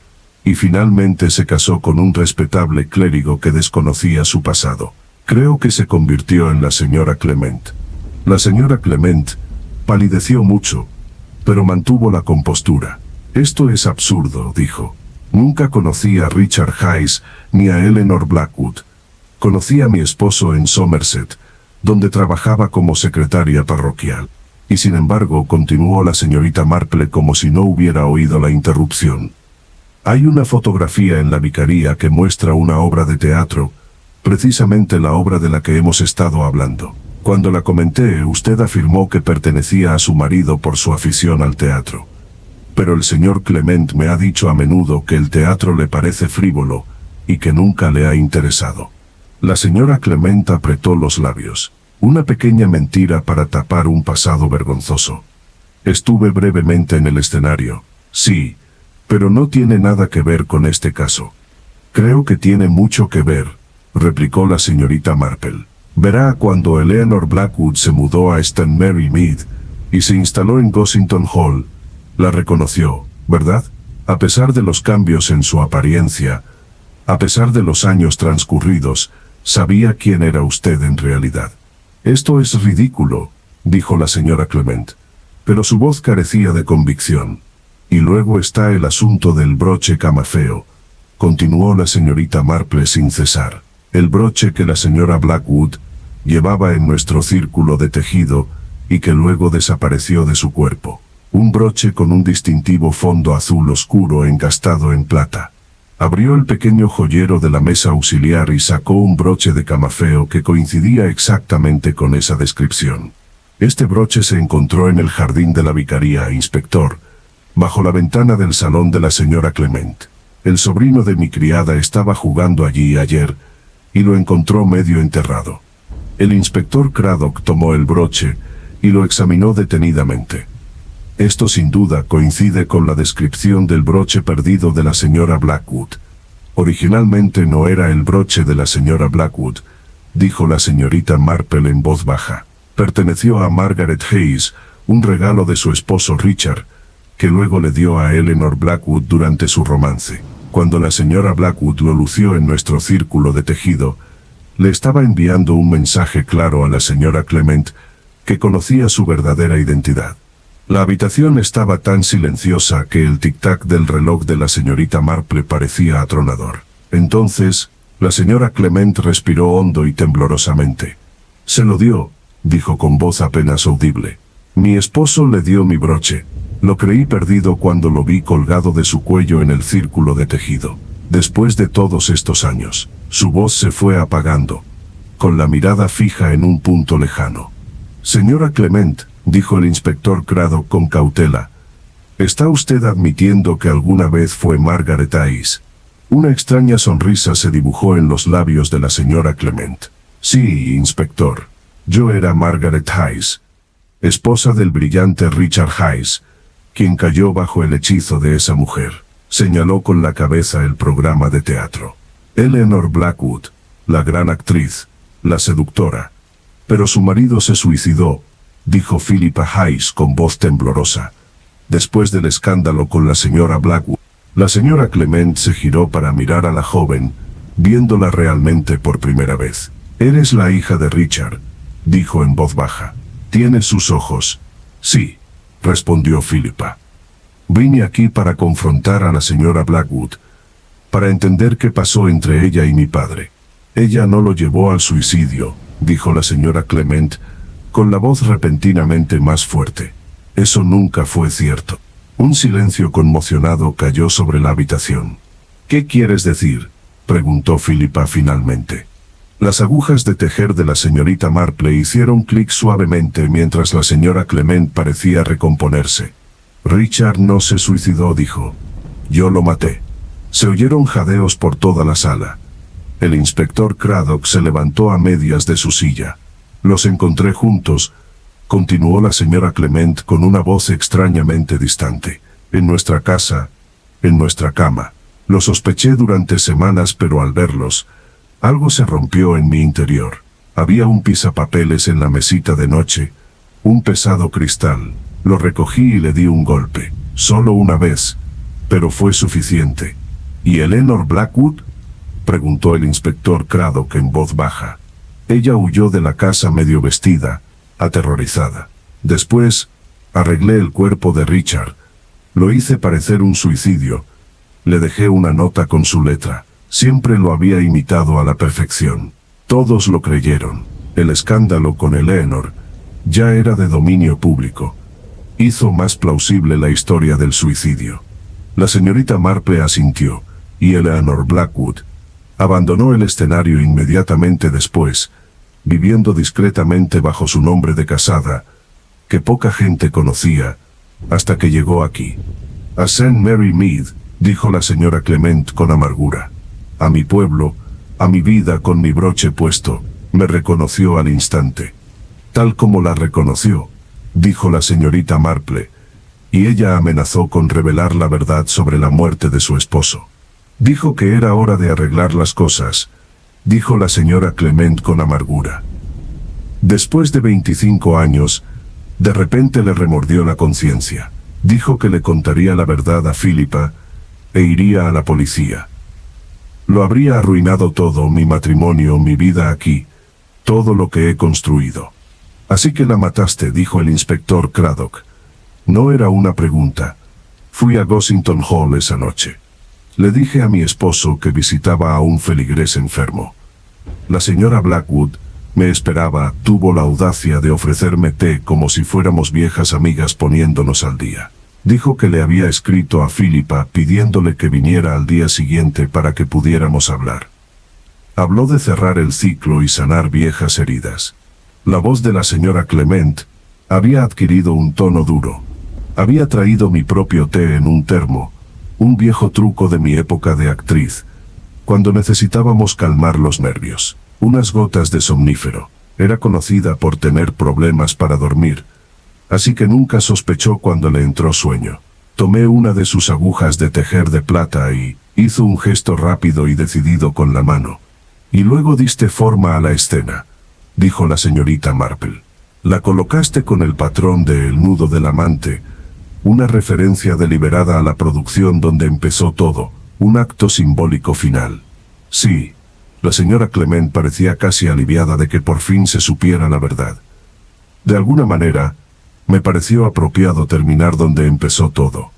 y finalmente se casó con un respetable clérigo que desconocía su pasado. Creo que se convirtió en la señora Clement. La señora Clement palideció mucho, pero mantuvo la compostura. Esto es absurdo, dijo. Nunca conocí a Richard Hayes ni a Eleanor Blackwood. Conocí a mi esposo en Somerset, donde trabajaba como secretaria parroquial. Y sin embargo, continuó la señorita Marple como si no hubiera oído la interrupción. Hay una fotografía en la vicaría que muestra una obra de teatro, precisamente la obra de la que hemos estado hablando. Cuando la comenté, usted afirmó que pertenecía a su marido por su afición al teatro. Pero el señor Clement me ha dicho a menudo que el teatro le parece frívolo y que nunca le ha interesado. La señora Clement apretó los labios. Una pequeña mentira para tapar un pasado vergonzoso. Estuve brevemente en el escenario, sí, pero no tiene nada que ver con este caso. Creo que tiene mucho que ver, replicó la señorita Marple. Verá, cuando Eleanor Blackwood se mudó a St. Mary Mead y se instaló en Gossington Hall, la reconoció, ¿verdad? A pesar de los cambios en su apariencia, a pesar de los años transcurridos, sabía quién era usted en realidad. Esto es ridículo, dijo la señora Clement, pero su voz carecía de convicción. Y luego está el asunto del broche camafeo, continuó la señorita Marple sin cesar. El broche que la señora Blackwood llevaba en nuestro círculo de tejido y que luego desapareció de su cuerpo. Un broche con un distintivo fondo azul oscuro encastado en plata. Abrió el pequeño joyero de la mesa auxiliar y sacó un broche de camafeo que coincidía exactamente con esa descripción. Este broche se encontró en el jardín de la vicaría, inspector, bajo la ventana del salón de la señora Clement. El sobrino de mi criada estaba jugando allí ayer y lo encontró medio enterrado. El inspector Craddock tomó el broche y lo examinó detenidamente. Esto sin duda coincide con la descripción del broche perdido de la señora Blackwood. Originalmente no era el broche de la señora Blackwood, dijo la señorita Marple en voz baja. Perteneció a Margaret Hayes, un regalo de su esposo Richard, que luego le dio a Eleanor Blackwood durante su romance. Cuando la señora Blackwood lo lució en nuestro círculo de tejido, le estaba enviando un mensaje claro a la señora Clement, que conocía su verdadera identidad. La habitación estaba tan silenciosa que el tic-tac del reloj de la señorita Marple parecía atronador. Entonces, la señora Clement respiró hondo y temblorosamente. Se lo dio, dijo con voz apenas audible. Mi esposo le dio mi broche. Lo creí perdido cuando lo vi colgado de su cuello en el círculo de tejido. Después de todos estos años, su voz se fue apagando, con la mirada fija en un punto lejano. Señora Clement, dijo el inspector Craddock con cautela, ¿está usted admitiendo que alguna vez fue Margaret Hayes? Una extraña sonrisa se dibujó en los labios de la señora Clement. Sí, inspector. Yo era Margaret Hayes, esposa del brillante Richard Hayes, quien cayó bajo el hechizo de esa mujer. Señaló con la cabeza el programa de teatro. Eleanor Blackwood, la gran actriz, la seductora. Pero su marido se suicidó, dijo Philippa Hayes con voz temblorosa. Después del escándalo con la señora Blackwood, la señora Clement se giró para mirar a la joven, viéndola realmente por primera vez. «Eres la hija de Richard», dijo en voz baja. «¿Tienes sus ojos?» «Sí», respondió Philippa. «Vine aquí para confrontar a la señora Blackwood, para entender qué pasó entre ella y mi padre». «Ella no lo llevó al suicidio», dijo la señora Clement, con la voz repentinamente más fuerte. «Eso nunca fue cierto». Un silencio conmocionado cayó sobre la habitación. «¿Qué quieres decir?», preguntó Philippa finalmente. Las agujas de tejer de la señorita Marple hicieron clic suavemente mientras la señora Clement parecía recomponerse. «Richard no se suicidó», dijo. «Yo lo maté». Se oyeron jadeos por toda la sala. El inspector Craddock se levantó a medias de su silla. «Los encontré juntos», continuó la señora Clement con una voz extrañamente distante. «En nuestra casa, en nuestra cama. Lo sospeché durante semanas, pero al verlos, algo se rompió en mi interior. Había un pisapapeles en la mesita de noche, un pesado cristal. Lo recogí y le di un golpe. Solo una vez, pero fue suficiente». «¿Y Eleanor Blackwood?», preguntó el inspector Craddock en voz baja. «Ella huyó de la casa medio vestida, aterrorizada. Después, arreglé el cuerpo de Richard. Lo hice parecer un suicidio. Le dejé una nota con su letra. Siempre lo había imitado a la perfección. Todos lo creyeron. El escándalo con Eleanor ya era de dominio público. Hizo más plausible la historia del suicidio». La señorita Marple asintió, y Eleanor Blackwood abandonó el escenario inmediatamente después, viviendo discretamente bajo su nombre de casada, que poca gente conocía, hasta que llegó aquí. «A St. Mary Mead», dijo la señora Clement con amargura. «A mi pueblo, a mi vida con mi broche puesto», me reconoció al instante. «Tal como la reconoció», dijo la señorita Marple, y ella amenazó con revelar la verdad sobre la muerte de su esposo. «Dijo que era hora de arreglar las cosas», dijo la señora Clement con amargura. Después de 25 años, de repente le remordió la conciencia. Dijo que le contaría la verdad a Philippa e iría a la policía. Lo habría arruinado todo, mi matrimonio, mi vida aquí, todo lo que he construido. «Así que la mataste», dijo el inspector Craddock. «No era una pregunta. Fui a Gossington Hall esa noche. Le dije a mi esposo que visitaba a un feligrés enfermo. La señora Blackwood me esperaba, tuvo la audacia de ofrecerme té como si fuéramos viejas amigas poniéndonos al día. Dijo que le había escrito a Philippa pidiéndole que viniera al día siguiente para que pudiéramos hablar. Habló de cerrar el ciclo y sanar viejas heridas». La voz de la señora Clement había adquirido un tono duro. «Había traído mi propio té en un termo, un viejo truco de mi época de actriz, cuando necesitábamos calmar los nervios. Unas gotas de somnífero. Era conocida por tener problemas para dormir, así que nunca sospechó cuando le entró sueño. Tomé una de sus agujas de tejer de plata y hizo un gesto rápido y decidido con la mano. «Y luego diste forma a la escena», dijo la señorita Marple. «La colocaste con el patrón de El nudo del amante», una referencia deliberada a la producción donde empezó todo, un acto simbólico final. «Sí». La señora Clement parecía casi aliviada de que por fin se supiera la verdad. «De alguna manera, me pareció apropiado terminar donde empezó todo.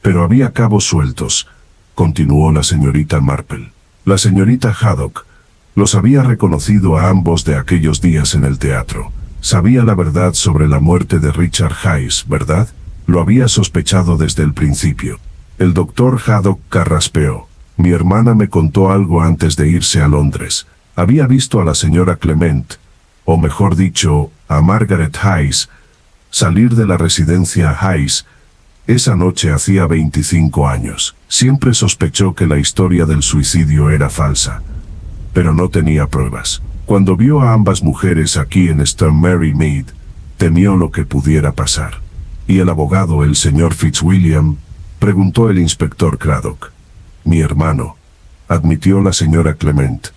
Pero había cabos sueltos», continuó la señorita Marple. La señorita Haddock los había reconocido a ambos de aquellos días en el teatro. Sabía la verdad sobre la muerte de Richard Hayes, ¿verdad? Lo había sospechado desde el principio. El doctor Haddock carraspeó. «Mi hermana me contó algo antes de irse a Londres. Había visto a la señora Clement, o mejor dicho, a Margaret Hayes, salir de la residencia Hayes. Esa noche hacía 25 años. Siempre sospechó que la historia del suicidio era falsa, pero no tenía pruebas. Cuando vio a ambas mujeres aquí en St. Mary Mead, temió lo que pudiera pasar. ¿Y el abogado, el señor Fitzwilliam?, preguntó el inspector Craddock. Mi hermano, admitió la señora Clement.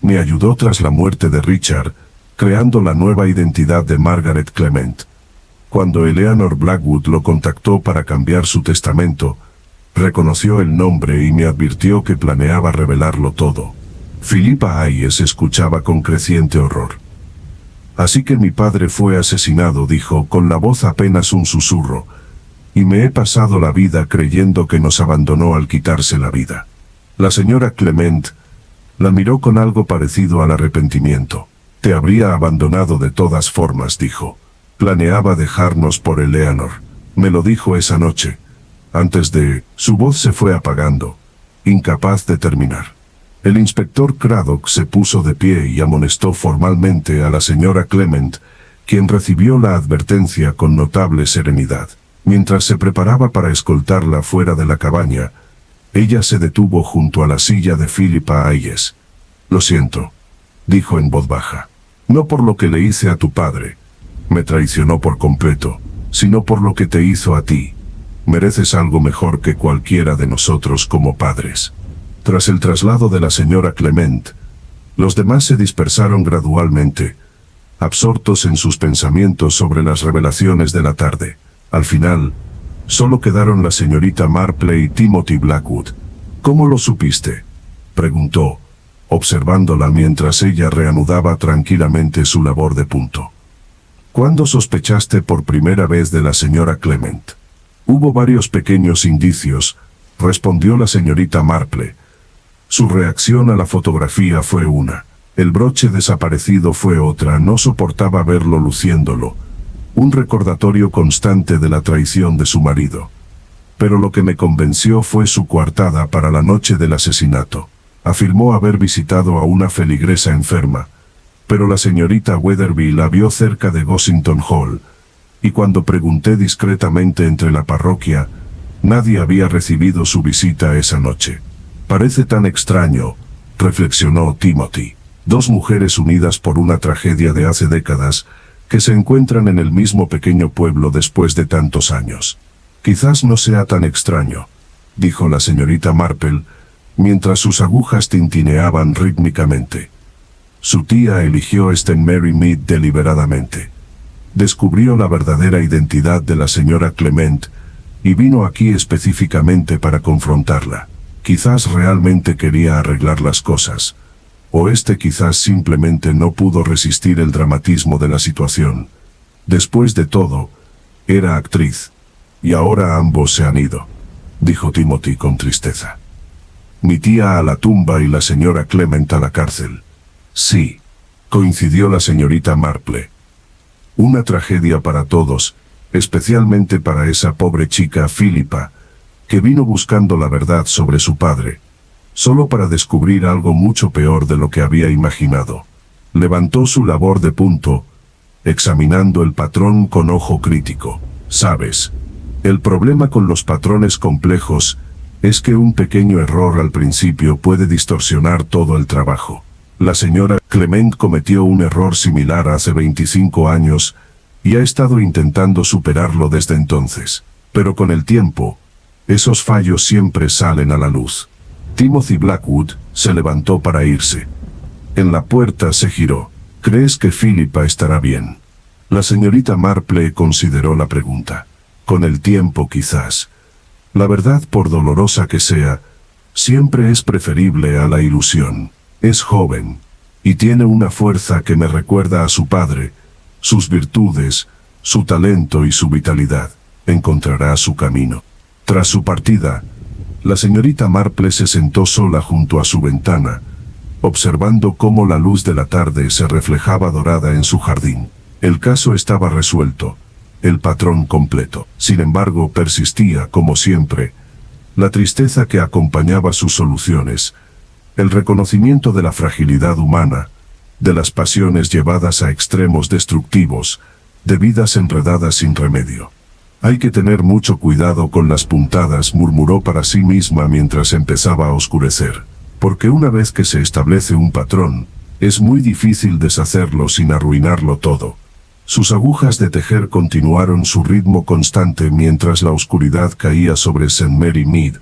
Me ayudó tras la muerte de Richard, creando la nueva identidad de Margaret Clement. Cuando Eleanor Blackwood lo contactó para cambiar su testamento, reconoció el nombre y me advirtió que planeaba revelarlo todo. Philippa Hayes escuchaba con creciente horror. Así que mi padre fue asesinado, dijo, con la voz apenas un susurro, y me he pasado la vida creyendo que nos abandonó al quitarse la vida. La señora Clement la miró con algo parecido al arrepentimiento. Te habría abandonado de todas formas, dijo. Planeaba dejarnos por Eleanor. Me lo dijo esa noche. Antes de... Su voz se fue apagando, incapaz de terminar. El inspector Craddock se puso de pie y amonestó formalmente a la señora Clement, quien recibió la advertencia con notable serenidad. Mientras se preparaba para escoltarla fuera de la cabaña, ella se detuvo junto a la silla de Philippa Hayes. Lo siento, dijo en voz baja. No por lo que le hice a tu padre. Me traicionó por completo, sino por lo que te hizo a ti. Mereces algo mejor que cualquiera de nosotros como padres. Tras el traslado de la señora Clement, los demás se dispersaron gradualmente, absortos en sus pensamientos sobre las revelaciones de la tarde. Al final, solo quedaron la señorita Marple y Timothy Blackwood. ¿Cómo lo supiste?, preguntó, observándola mientras ella reanudaba tranquilamente su labor de punto. ¿Cuándo sospechaste por primera vez de la señora Clement? Hubo varios pequeños indicios, respondió la señorita Marple. Su reacción a la fotografía fue una. El broche desaparecido fue otra, no soportaba verlo luciéndolo. Un recordatorio constante de la traición de su marido. Pero lo que me convenció fue su coartada para la noche del asesinato. Afirmó haber visitado a una feligresa enferma, pero la señorita Weatherby la vio cerca de Gossington Hall, y cuando pregunté discretamente entre la parroquia, nadie había recibido su visita esa noche. Parece tan extraño, reflexionó Timothy. Dos mujeres unidas por una tragedia de hace décadas, que se encuentran en el mismo pequeño pueblo después de tantos años. Quizás no sea tan extraño, dijo la señorita Marple, mientras sus agujas tintineaban rítmicamente. Su tía eligió St. Mary Mead deliberadamente. Descubrió la verdadera identidad de la señora Clement, y vino aquí específicamente para confrontarla. Quizás realmente quería arreglar las cosas, o quizás simplemente no pudo resistir el dramatismo de la situación. Después de todo, era actriz, y ahora ambos se han ido, dijo Timothy con tristeza. Mi tía a la tumba y la señora Clement a la cárcel. Sí, coincidió la señorita Marple. Una tragedia para todos, especialmente para esa pobre chica Philippa, que vino buscando la verdad sobre su padre, solo para descubrir algo mucho peor de lo que había imaginado. Levantó su labor de punto, examinando el patrón con ojo crítico. Sabes, el problema con los patrones complejos es que un pequeño error al principio puede distorsionar todo el trabajo. La señora Clement cometió un error similar hace 25 años y ha estado intentando superarlo desde entonces. Pero con el tiempo, esos fallos siempre salen a la luz. Timothy Blackwood se levantó para irse. En la puerta se giró. ¿Crees que Philippa estará bien? La señorita Marple consideró la pregunta. Con el tiempo quizás. La verdad, por dolorosa que sea, siempre es preferible a la ilusión. Es joven, y tiene una fuerza que me recuerda a su padre, sus virtudes, su talento y su vitalidad. Encontrará su camino. Tras su partida, la señorita Marple se sentó sola junto a su ventana, observando cómo la luz de la tarde se reflejaba dorada en su jardín. El caso estaba resuelto, el patrón completo. Sin embargo, persistía, como siempre, la tristeza que acompañaba sus soluciones, el reconocimiento de la fragilidad humana, de las pasiones llevadas a extremos destructivos, de vidas enredadas sin remedio. Hay que tener mucho cuidado con las puntadas, murmuró para sí misma mientras empezaba a oscurecer, porque una vez que se establece un patrón, Es muy difícil deshacerlo sin arruinarlo todo. Sus agujas de tejer continuaron su ritmo constante mientras la oscuridad caía sobre St. Mary Mead,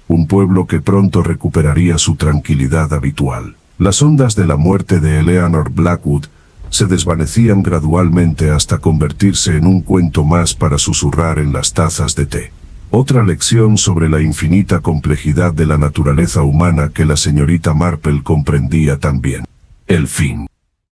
un pueblo que pronto recuperaría su tranquilidad habitual. Las ondas de la muerte de Eleanor Blackwood se desvanecían gradualmente hasta convertirse en un cuento más para susurrar en las tazas de té. Otra lección sobre la infinita complejidad de la naturaleza humana que la señorita Marple comprendía también. El fin.